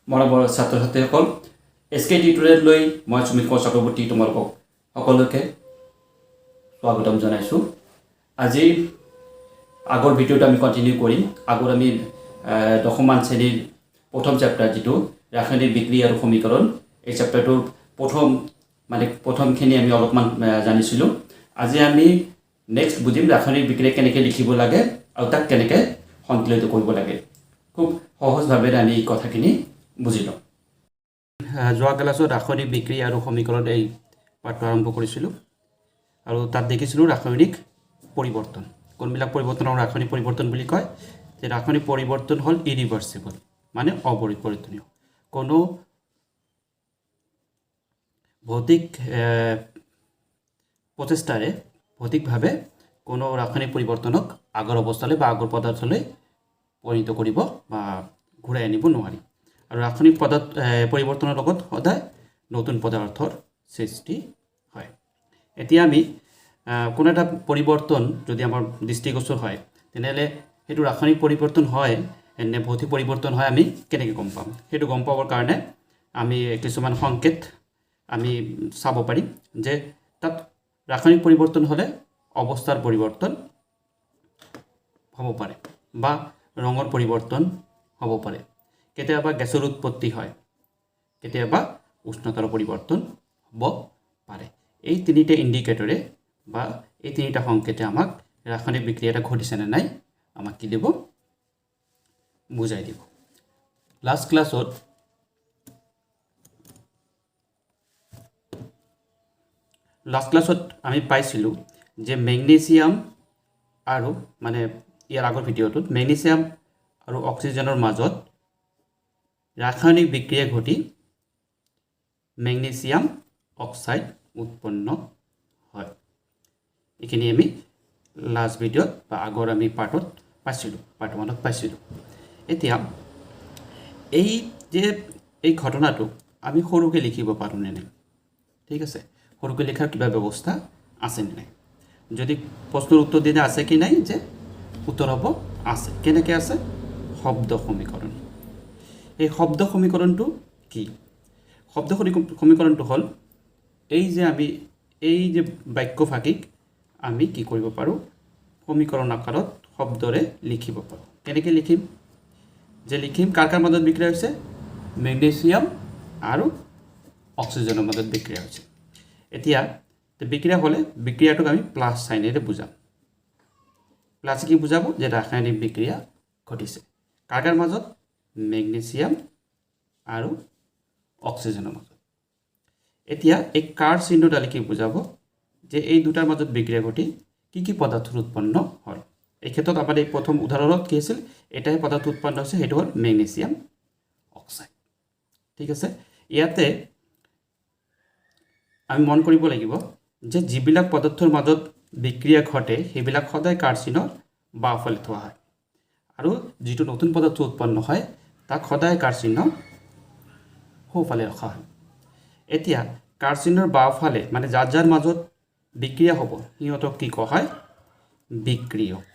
মৰমৰ ছাত্ৰ ছাত্ৰীসকল এছকে টিউটৰিয়েল লৈ মই সুমিত চক্ৰৱৰ্তী তোমালোকক সকলোকে স্বাগতম জনাইছোঁ। আজি আগৰ ভিডিঅ'টো আমি কণ্টিনিউ কৰিম। আগৰ আমি দশমমান শ্ৰেণীৰ প্ৰথম চেপ্টাৰ যিটো ৰাসায়নিক বিক্ৰিয়া আৰু সমীকৰণ, এই চেপ্টাৰটোৰ প্ৰথমখিনি আমি অলপমান জানিছিলোঁ। আজি আমি নেক্সট বুজিম ৰাসায়নিক বিক্ৰিয়া কেনেকৈ লিখিব লাগে আৰু তাক কেনেকৈ সন্তুলিত কৰিব লাগে। খুব সহজভাৱে আমি এই কথাখিনি বুজি লওঁ। যোৱা ক্লাছত ৰাসায়নিক বিক্ৰিয়া আৰু সমীকৰণ এই পাঠটো আৰম্ভ কৰিছিলোঁ আৰু তাত দেখিছিলোঁ ৰাসায়নিক পৰিৱৰ্তন। কোনবিলাক পৰিৱৰ্তনক ৰাসায়নিক পৰিৱৰ্তন বুলি কয়? যে ৰাসায়নিক পৰিৱৰ্তন হ'ল ইৰিভাৰ্চিবল, মানে অপৰিৱৰ্তনীয়। কোনো ভৌতিক প্ৰচেষ্টাৰে ভৌতিকভাৱে কোনো ৰাসায়নিক পৰিৱৰ্তনক আগৰ অৱস্থালৈ বা আগৰ পদাৰ্থলৈ পৰিণত কৰিব বা ঘূৰাই আনিব নোৱাৰি। আৰু ৰাসায়নিক পৰিৱৰ্তনৰ লগত সদায় নতুন পদাৰ্থৰ সৃষ্টি হয়। এতিয়া আমি কোনো এটা পৰিৱৰ্তন যদি আমাৰ দৃষ্টিগোচৰ হয়, তেনেহ'লে সেইটো ৰাসায়নিক পৰিৱৰ্তন হয় নে ভৌতিক পৰিৱৰ্তন হয় আমি কেনেকৈ গম পাম? সেইটো গম পাবৰ কাৰণে আমি কিছুমান সংকেত আমি চাব পাৰিম। যে তাত ৰাসায়নিক পৰিৱৰ্তন হ'লে অৱস্থাৰ পৰিৱৰ্তন হ'ব পাৰে বা ৰঙৰ পৰিৱৰ্তন হ'ব পাৰে। কেতিয়াবা গেছৰ উৎপত্তি হয়, কেতিয়াবা উষ্ণতাৰ পৰিৱৰ্তন হ'ব পাৰে। এই তিনিটা ইণ্ডিকেটৰে বা এই তিনিটা সংকেতে আমাক ৰাসায়নিক বিক্ৰিয়া এটা ঘটিছে নে নাই আমাক কি দিব? বুজাই দিব। লাষ্ট ক্লাছত আমি পাইছিলোঁ যে মেগনেছিয়াম আৰু মানে ইয়াৰ আগৰ ভিডিঅ'টোত মেগনেছিয়াম আৰু অক্সিজেনৰ মাজত ৰাসায়নিক বিক্ৰিয়া ঘটি মেগনেছিয়াম অক্সাইড উৎপন্ন হয়। এইখিনি আমি লাষ্ট ভিডিঅ'ত বা আগৰ আমি পাৰ্ট 1ত পাইছিলোঁ। এতিয়া এই ঘটনাটো আমি সৰুকৈ লিখিব পাৰোঁ নে নাই? ঠিক আছে, সৰুকৈ লিখাৰ কিবা ব্যৱস্থা আছে নে নাই? যদি প্ৰশ্নৰ উত্তৰ দিলে আছে কি নাই, যে উত্তৰ হ'ব আছে। কেনেকৈ আছে? শব্দ সমীকৰণ। এই শব্দ সমীকৰণটো কি? শব্দ সমীকৰণটো হ'ল এই যে বাক্যফাকিক আমি কি কৰিব পাৰোঁ? সমীকৰণ আকাৰত শব্দৰে লিখিব পাৰোঁ। কেনেকৈ লিখিম? যে লিখিম কাৰ মাজত বিক্ৰিয়া হৈছে? মেগনেছিয়াম আৰু অক্সিজেনৰ মাজত বিক্ৰিয়া হৈছে। এতিয়া বিক্ৰিয়া হ'লে বিক্ৰিয়াটোক আমি প্লাছ চাইনেৰে বুজাম। প্লাছ কি বুজাব? যে ৰাসায়নিক বিক্ৰিয়া ঘটিছে। কাৰ মাজত? মেগনেছিয়াম আৰু অক্সিজেনৰ মাজত। এতিয়া এই কাৰ চিহ্নডালে কি বুজাব? যে এই দুটাৰ মাজত বিক্ৰিয়া ঘটি কি পদাৰ্থৰ উৎপন্ন হ'ল। এই ক্ষেত্ৰত আমাৰ এই প্ৰথম উদাহৰণত কি আছিল? এটাই পদাৰ্থ উৎপন্ন হৈছে, সেইটো হ'ল মেগনেছিয়াম অক্সাইড। ঠিক আছে, ইয়াতে আমি মন কৰিব লাগিব যে যিবিলাক পদাৰ্থৰ মাজত বিক্ৰিয়া ঘটে সেইবিলাক সদায় কাৰ চিহ্নৰ বাওঁফালে থোৱা হয়, আৰু যিটো নতুন পদাৰ্থ উৎপন্ন হয় তাক সদায় কাৰ চিহ্ন সোঁফালে ৰখা হয়। এতিয়া কাৰ চিহ্নৰ বাওঁফালে মানে যাৰ মাজত বিক্ৰিয়া হ'ব সিহঁতক কি কোৱা হয়? বিক্ৰিয়ক।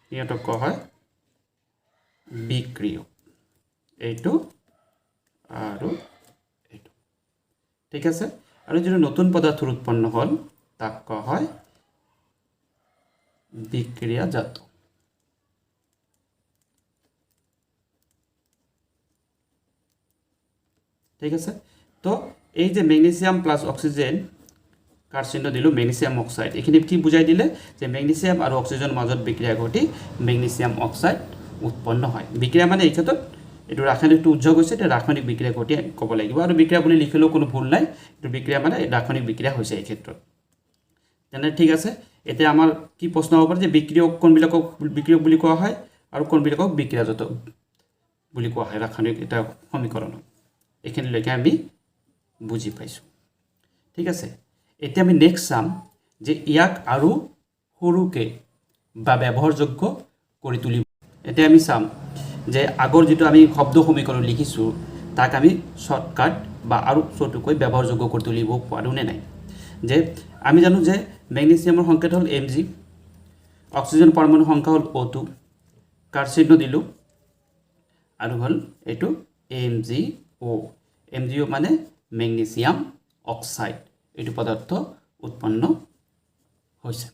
সিহঁতক কোৱা হয় বিক্ৰিয়ক। এইটো আৰু এইটো। ঠিক আছে, আৰু যিটো নতুন পদাৰ্থৰ উৎপন্ন হ'ল তাক কোৱা হয় বিক্ৰিয়াজাত। ঠিক আছে, তো এই যে মেগনেছিয়াম প্লাছ অক্সিজেন কাৰ চিহ্ন দিলোঁ মেগনেছিয়াম অক্সাইড, এইখিনি কি বুজাই দিলে? যে মেগনেছিয়াম আৰু অক্সিজেনৰ মাজত বিক্ৰিয়া ঘটি মেগনেছিয়াম অক্সাইড উৎপন্ন হয়। বিক্ৰিয়া মানে এই ক্ষেত্ৰত এইটো ৰাসায়নিকটো উজ্জ্বল হৈছে, এতিয়া ৰাসায়নিক বিক্ৰিয়া ঘটি ক'ব লাগিব। আৰু বিক্ৰিয়া বুলি লিখিলেও কোনো ভুল নাই, এইটো বিক্ৰিয়া মানে ৰাসায়নিক বিক্ৰিয়া হৈছে এই ক্ষেত্ৰত। তেনে ঠিক আছে, এতিয়া আমাৰ কি প্ৰশ্ন হ'ব পাৰে? যে বিক্ৰিয়ক কোনবিলাকক বিক্ৰিয়ক বুলি কোৱা হয় আৰু কোনবিলাকক বিক্ৰিয়াজাত বুলি কোৱা হয় ৰাসায়নিক এটা সমীকৰণত। এইখিনিলৈকে আমি বুজি পাইছোঁ। ঠিক আছে, এতিয়া আমি নেক্সট চাম যে ইয়াক আৰু সৰুকৈ বা ব্যৱহাৰযোগ্য কৰি তুলিব। এতিয়া আমি চাম যে আগৰ যিটো আমি শব্দ সমীকৰণ লিখিছোঁ তাক আমি শ্বৰ্টকাট বা আৰু চটুকৈ ব্যৱহাৰযোগ্য কৰি তুলিব পাৰোঁ নে নাই? যে আমি জানো যে মেগনেছিয়ামৰ সংকেত হ'ল Mg, অক্সিজেন পৰমাণুৰ সংখ্যা হ'ল O2, কাৰ চিহ্ন দিলোঁ, আৰু হ'ল এইটো MgO MgO মানে মেগনেছিয়াম অক্সাইড এইটো পদাৰ্থ উৎপন্ন হৈছে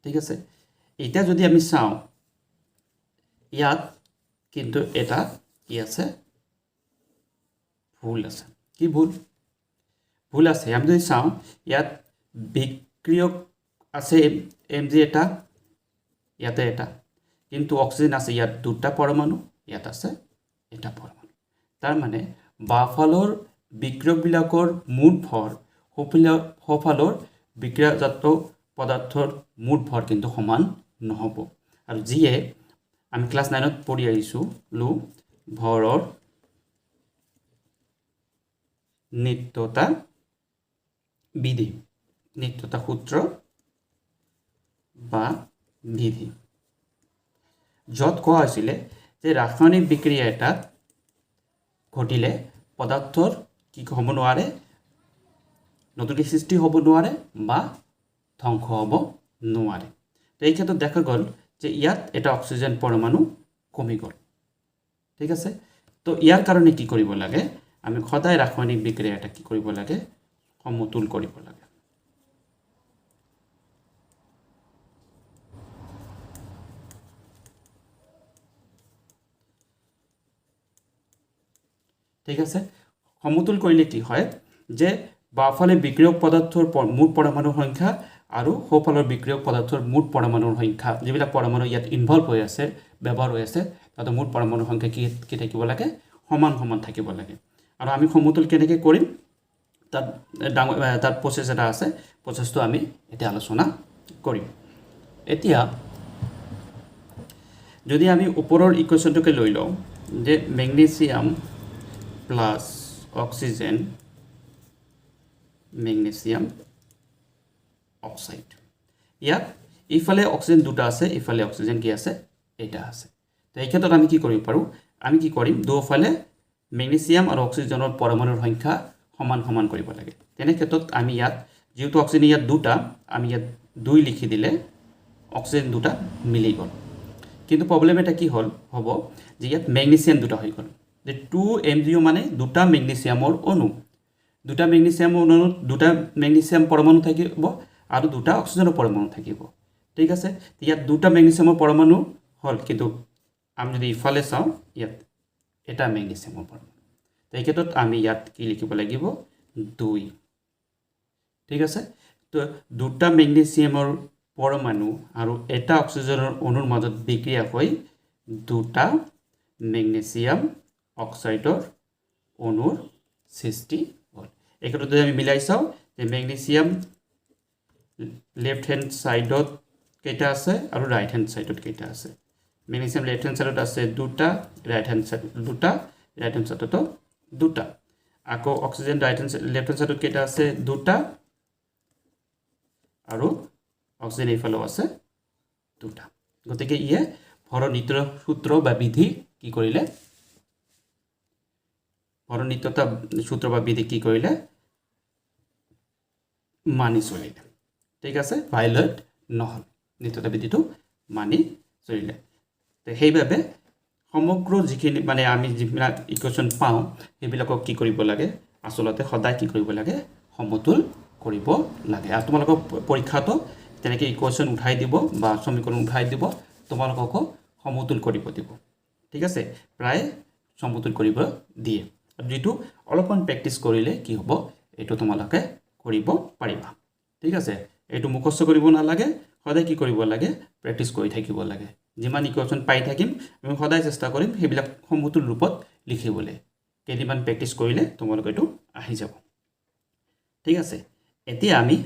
ঠিক আছে এতিয়া যদি আমি চাওঁ ইয়াত কিন্তু এটা কি আছে ভুল আছে কি ভুল আছে আমি যদি চাওঁ ইয়াত বিক্রিয়ক আছে Mg এটা ইয়াতে এটা কিন্তু অক্সিজেন আছে ইয়াত দুটা পৰমাণু ইয়াত আছে এটা পৰমাণু তাৰ মানে বাফালৰ বিক্ৰিয়কবিলাকৰ মুঠ ভৰ সোঁফালৰ বিক্ৰিয়াজাত পদাৰ্থৰ মুঠ ভৰ কিন্তু সমান নহব আৰু যিয়ে আমি ক্লাস 9ত পঢ়ি আহিছো লো ভৰৰ নিত্যতা বিধি নিত্যতা সূত্ৰ বা বিধি য'ত কোৱা হৈছিলে যে ৰাসায়নিক বিক্ৰিয়া এটাত ঘটিলে পদাৰ্থৰ কি হ'ব নোৱাৰে নতুনকৈ সৃষ্টি হ'ব নোৱাৰে বা ধ্বংস হ'ব নোৱাৰে তো এই ক্ষেত্ৰত দেখা গ'ল যে ইয়াত এটা অক্সিজেন পৰমাণু কমি গ'ল ঠিক আছে তো ইয়াৰ কাৰণে কি কৰিব লাগে আমি সদায় ৰাসায়নিক বিক্ৰিয়া এটা কি কৰিব লাগে সমতুল কৰিব লাগে ঠিক আছে সমতুল কৰিলে কি হয় যে বাফালে বিক্ৰিয়ক পদাৰ্থৰ মুঠ পৰমাণুৰ সংখ্যা আৰু সোঁফালৰ বিক্ৰিয়ক পদাৰ্থৰ মুঠ পৰমাণুৰ সংখ্যা যিবিলাক পৰমাণু ইয়াত ইনভলভ হৈ আছে ব্যৱহাৰ হৈ আছে তাতে মুঠ পৰমাণুৰ সংখ্যা কি থাকিব লাগে সমান থাকিব লাগে আৰু আমি সমতুল কেনেকৈ কৰিম তাত প্ৰচেছ এটা আছে প্ৰচেছটো আমি এতিয়া আলোচনা কৰিম এতিয়া যদি আমি ওপৰৰ ইকুৱেশ্যনটোকে লৈ লওঁ যে magnesium plus oxygen magnesium oxide ইয়াত ইফালে অক্সিজেন দুটা আছে ইফালে অক্সিজেন কি আছে এটা আছে তো এই ক্ষেত্ৰত আমি কি কৰিব পাৰোঁ আমি কি কৰিম দুফালে মেগনেছিয়াম আৰু অক্সিজেনৰ পৰমাণুৰ সংখ্যা সমান কৰিব লাগে তেনে ক্ষেত্ৰত আমি ইয়াত যেহেতু অক্সিজেন ইয়াত দুটা আমি ইয়াত 2 লিখি দিলে অক্সিজেন দুটা মিলি গ'ল কিন্তু প্ৰবলেম এটা কি হ'ব যে ইয়াত মেগনেছিয়াম দুটা হৈ গ'ল যে 2MgO মানে দুটা মেগনেছিয়ামৰ অণু দুটা মেগনেছিয়ামৰ অণুত দুটা মেগনেছিয়াম পৰমাণু থাকিব আৰু দুটা অক্সিজেনৰ পৰমাণু থাকিব ঠিক আছে ইয়াত দুটা মেগনেছিয়ামৰ পৰমাণু হ'ল কিন্তু আমি যদি ইফালে চাওঁ ইয়াত এটা মেগনেছিয়ামৰ পৰমাণু এই ক্ষেত্ৰত আমি ইয়াত কি লিখিব লাগিব 2 ঠিক আছে তো দুটা মেগনেছিয়ামৰ পৰমাণু আৰু এটা অক্সিজেনৰ অণুৰ মাজত বিক্ৰিয়া হৈ দুটা মেগনেছিয়াম অক্সাইডৰ অণুৰ সৃষ্টি হ'ল এই ক্ষেত্ৰত যদি আমি মিলাই চাওঁ যে মেগনেছিয়াম লেফট হেণ্ড সাইডত কেইটা আছে আৰু ৰাইট হেণ্ড সাইডত কেইটা আছে মেগনেছিয়াম লেফট হেণ্ড সাইডত আছে দুটা ৰাইট হেণ্ড সাইড দুটা ৰাইট হেণ্ড সাইডত দুটা আকৌ oxygen right hand left hand সাইডত কেইটা আছে দুটা আৰু অক্সিজেন এইফালেও আছে দুটা গতিকে ইয়ে ভৰৰ নিত্যতা সূত্ৰ বা বিধি কি কৰিলে ভৰৰ নিত্যতা সূত্ৰ বা বিধি কি কৰিলে মানি চলিলে ঠিক আছে ভায়োলেট নহল নিত্যতা বিধিটো মানি চলিলে তো সেইভাবে সমগ্ৰ যিখিনি মানে আমি যিবিলাক ইকুৱেশ্যন পাওঁ সেইবিলাকক কি কৰিব লাগে আসলতে সদায় কি কৰিব লাগে সমতুল কৰিব লাগে আৰু তোমালোকৰ পৰীক্ষাটো তেনেকৈ ইকুৱেশ্যন উঠাই দিব বা সমীকৰণ উঠাই দিব তোমালোকক সমতুল কৰিব দিব ঠিক আছে প্ৰায় সমতুল কৰিব দিয়ে যেটো অলপমান প্ৰেক্টিছ কৰিলে কি হ'ব এটো তোমালোকে কৰিব পাৰিবা ঠিক আছে এটো মুখস্থ কৰিব নালাগে সদায় কি কৰিব লাগে প্ৰেক্টিছ কৰি থাকিব লাগে যিমান ইকুৱেশ্যন পাই থাকিম আমি সদায় চেষ্টা কৰিম সেইবিলাক সমতুল ৰূপত লিখিবলৈ কেইদিনমান প্ৰেক্টিছ কৰিলে তোমালোকে এটো আহি যাব ঠিক আছে এতিয়া আমি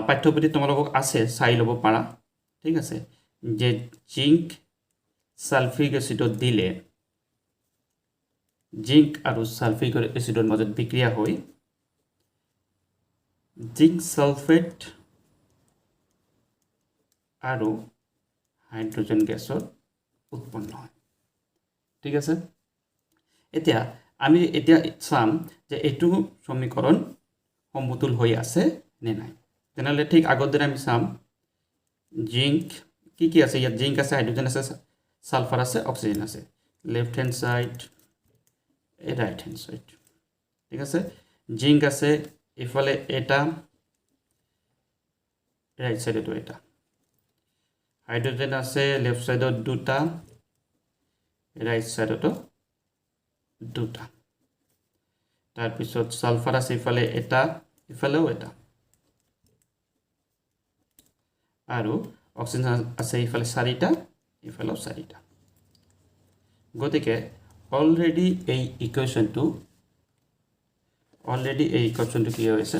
পাঠ্যপুথি তোমালোকক আছে চাই ল'ব পাৰা ঠিক আছে যে জিংক সালফিক এসিডত দিলে জিংক আৰু সালফিক এসিডৰ মাজত বিক্ৰিয়া হৈ জিংক সালফেট আৰু হাইড্ৰোজেন গেছৰ উৎপন্ন হয় ঠিক আছে এতিয়া আমি এতিয়া চাম যে এটো সমীকৰণ সমতুল হৈ আছে নে নাই তেনেহলে ঠিক আগৰ দিন আমি চাম জিংক কি আছে ইয়াত জিংক আছে হাইড্ৰোজেন আছে সালফাৰ আছে অক্সিজেন আছে লেফট হ্যান্ড সাইড এ রাইট হ্যান্ড সাইড ঠিক আছে জিঙ্ক আছে ইফালে এটা রাইট সাইডেটো এটা হাইড্রোজেন আছে লেফট সাইডত দুটা রাইট সাইডতো দুটা তাৰপিছত সালফাৰ আছে ইফালে এটা ইফালেও এটা আৰু অক্সিজেন আছে ইফালে চাৰিটা ইফালেও চাৰিটা গতিকে অলৰেডি এই ইকুৱেশ্যনটো কি হৈছে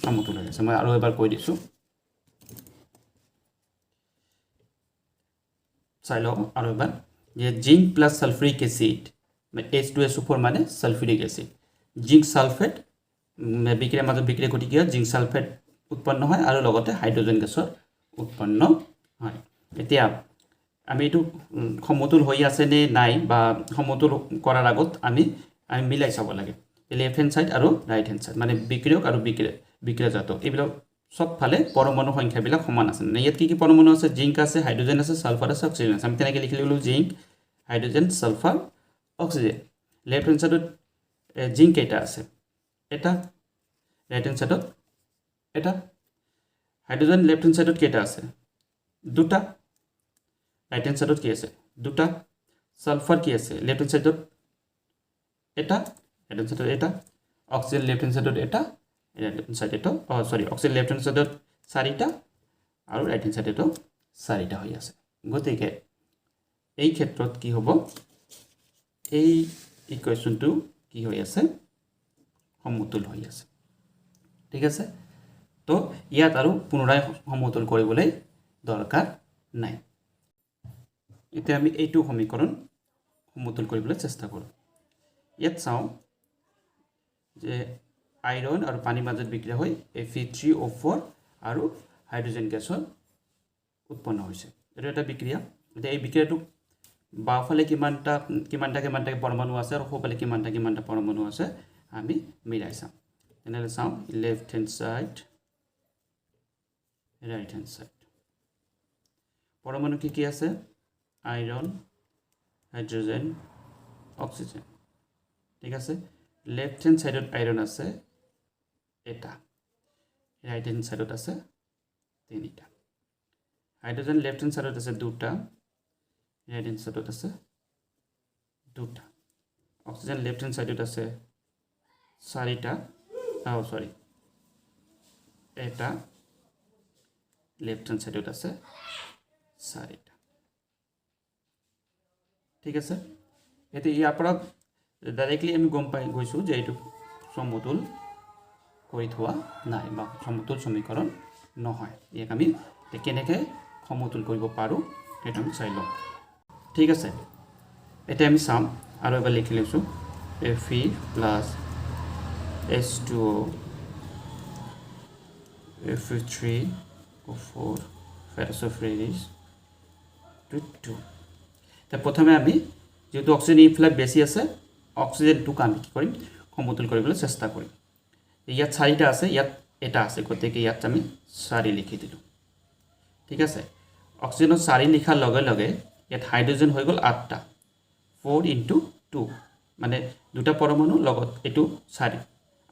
সমতুল হৈ আছে মই আৰু এবাৰ কৈ দিছোঁ চাই লওক আৰু এবাৰ যে জিংক প্লাছ সালফ্ৰিক এসিড H2SO4 মানে সালফিউৰিক এসিড জিংক সালফেট বিক্ৰিয়াৰ মাজত বিক্ৰিয়া ঘটি গিয়া জিংক সালফেট উৎপন্ন হয় আৰু লগতে হাইড্ৰোজেন গেছৰ উৎপন্ন হয় এতিয়া আমি এটো সমতুল হৈ আছে নে নাই বা সমতুল কৰাৰ আগত আমি মিলাই চাব লাগে লেফট হ্যান্ড সাইড আৰু ৰাইট হ্যান্ড সাইড মানে বিক্ৰিয়ক আৰু বিক্ৰিয়াজাত এইবিলাক সব ফালে পৰমাণু সংখ্যাবিলাক সমান আছে না ইয়াত কি পৰমাণু আছে জিংক আছে হাইড্ৰোজেন আছে সালফাৰ আছে অক্সিজেন আছে আমি তেনেকৈ লিখি ললো zinc hydrogen sulphur oxygen left hand সাইডত জিংক এটা আছে এটা ৰাইট হ্যান্ড সাইডত এটা হাইড্ৰোজেন লেফট হ্যান্ড সাইডত কেটা আছে দুটা রাইট হ্যান্ড সাইডত কি আছে দুটা সালফার কি আছে লেফট হ্যান্ড সাইডত এটা রাইট হ্যান্ড সাইডত এটা অক্সিজেন লেফট হ্যান্ড সাইডত এটা রাইট হ্যান্ড সাইডতো সরি অক্সিজেন লেফট হ্যান্ড সাইডত চাৰিটা আৰু ৰাইট হ্যান্ড সাইডতো চাৰিটা হৈ আছে গতিকে এই ক্ষেত্ৰত কি হ'ব এই ইকুৱেশ্যনটো কি হৈ আছে সমতুল হৈ আছে ঠিক আছে তো ইয়াত আৰু পুনৰাই সমতুল কৰিবলৈ দৰকাৰ নাই এতিয়া আমি এইটো সমীকৰণ সমতুল কৰিবলৈ চেষ্টা কৰোঁ ইয়াত চাওঁ যে আইৰণ আৰু পানীৰ মাজত বিক্ৰিয়া হৈ Fe3O4 আৰু হাইড্ৰোজেন গেছৰ উৎপন্ন হৈছে এটা এটা বিক্ৰিয়া এতিয়া এই বিক্ৰিয়াটো বাওফালে কিমানটা পৰমাণু আছে আৰু সোঁফালে কিমানটা পৰমাণু আছে আমি মিলাই চাম তেনেহ'লে চাওঁ left hand side right hand side পৰমাণু কি আছে আইৰণ হাইড্ৰোজেন অক্সিজেন ঠিক আছে লেফট হ্যান্ড সাইডত আইৰণ আছে এটা ৰাইট হ্যান্ড সাইডত আছে তিনিটা হাইড্ৰোজেন লেফট হ্যান্ড সাইডত আছে দুটা ৰাইট হ্যান্ড সাইডত আছে দুটা অক্সিজেন লেফট হ্যান্ড সাইডত আছে চাৰিটা সৰি এটা লেফট হ্যান্ড সাইডত আছে চাৰিটা ঠিক আছে এতিয়া ইয়াৰ পৰা ডাইৰেক্টলি আমি গম পাই গৈছোঁ যে এইটো সমতুল কৰি থোৱা নাই বা সমতুল সমীকৰণ নহয় ইয়াক আমি কেনেকৈ সমতুল কৰিব পাৰোঁ সেইটো আমি চাই লওঁ ঠিক আছে এতিয়া আমি চাম আৰু এবাৰ লিখি লৈছোঁ Fe plus H2O Fe3O4 ferrous 2 প্ৰথমে আমি যেহেতু অক্সিজেন ইফালে বেছি আছে অক্সিজেনটোক আমি কি কৰিম সমতুল কৰিবলৈ চেষ্টা কৰিম ইয়াত চাৰিটা আছে ইয়াত এটা আছে গতিকে ইয়াত আমি 4 লিখি দিলোঁ ঠিক আছে অক্সিজেনৰ 4 লিখাৰ লগে লগে ইয়াত হাইড্ৰোজেন হৈ গ'ল 8টা 4 × 2 মানে দুটা পৰমাণু লগত এটো 4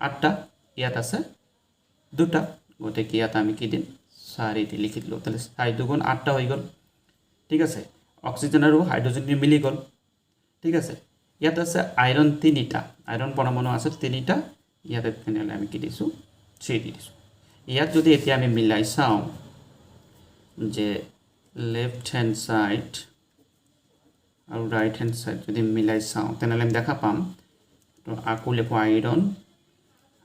8টা ইয়াত আছে দুটা গতিকে ইয়াত আমি কি দিম 4 দি লিখি দিলোঁ তাহলে 4 দুগুণ 8টা হৈ গ'ল ঠিক আছে অক্সিজেন আৰু হাইড্ৰোজেন মিলি গ'ল ঠিক আছে ইয়াত আছে আইৰণ 3টা আইৰণ পৰমাণু আছে 3টা ইয়াতে তেনেহ'লে আমি কি দিছোঁ 3 দি দিছোঁ ইয়াত যদি এতিয়া আমি মিলাই চাওঁ যে লেফট হ্যান্ড সাইড আৰু রাইট হ্যান্ড সাইড যদি মিলাই চাওঁ তেনেহ'লে আমি দেখা পাম তো আকৌ লিখো আইৰণ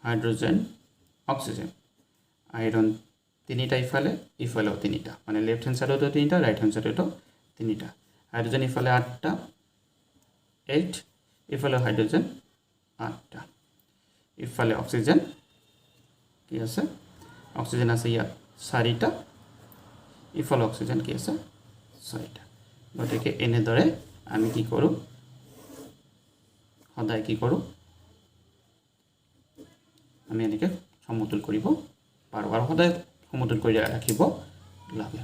হাইড্ৰোজেন অক্সিজেন আইৰণ 3টা ইফালেও 3টা মানে লেফট হ্যান্ড সাইডতো 3টা ৰাইট হ্যান্ড সাইডতো 3টা হাইড্ৰোজেন ইফালে 8টা 8 ইফালে হাইড্ৰোজেন 8টা ইফালে অক্সিজেন কি আছে অক্সিজেন আছে ইয়াত 4টা ইফালে অক্সিজেন কি আছে 6টা গতিকে এনেদৰে আমি কি কৰোঁ সদায় কি কৰোঁ আমি এনেকৈ সমতুল কৰিব পাৰোঁ আৰু সদায় সমতুল কৰি ৰাখিব লাগে